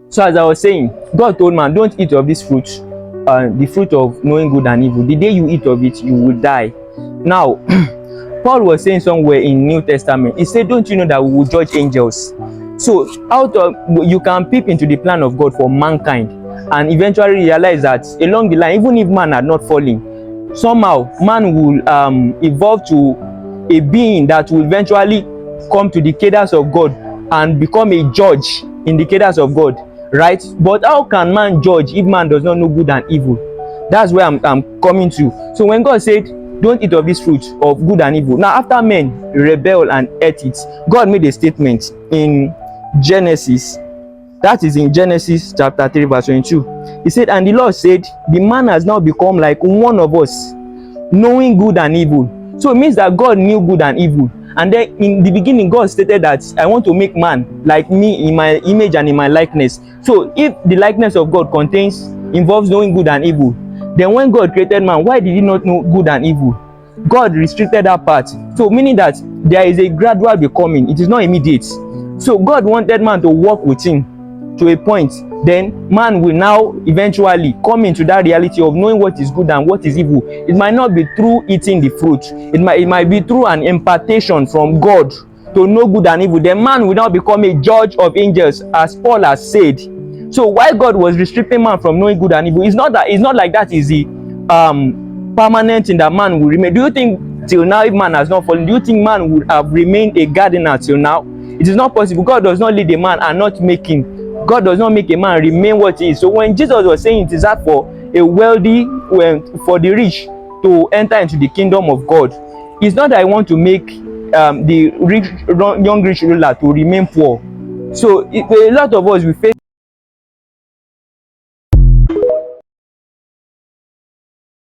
So as I was saying, God told man, don't eat of this fruit, the fruit of knowing good and evil. The day you eat of it, you will die. Now, Paul was saying somewhere in New Testament, he said, don't you know that we will judge angels? So out of, you can peep into the plan of God for mankind and eventually realize that along the line, even if man had not fallen, somehow man will evolve to a being that will eventually come to the cadence of God and become a judge in the cadence of God, right? But how can man judge if man does not know good and evil? That's where I'm coming to. So when God said, don't eat of this fruit of good and evil, now after men rebel and ate it, God made a statement in Genesis, that is in Genesis chapter 3 verse 22. He said, and the Lord said, the man has now become like one of us, knowing good and evil. So it means that God knew good and evil. And then in the beginning, God stated that I want to make man like me in my image and in my likeness. So if the likeness of God involves knowing good and evil, then when God created man, why did he not know good and evil? God restricted that part. So meaning that there is a gradual becoming. It is not immediate. So God wanted man to walk with him to a point. Then man will now eventually come into that reality of knowing what is good and what is evil. It might not be through eating the fruit. It might be through an impartation from God to know good and evil. Then man will now become a judge of angels, as Paul has said. So why God was restricting man from knowing good and evil, it's not like that is the permanent thing that man will remain. Do you think till now, if man has not fallen, do you think man would have remained a gardener till now? It is not possible. God does not lead a man and not make him. God does not make a man remain what he is. So when Jesus was saying it is hard for a wealthy, for the rich to enter into the kingdom of God, it's not that I want to make the young rich ruler to remain poor. So a lot of us, we face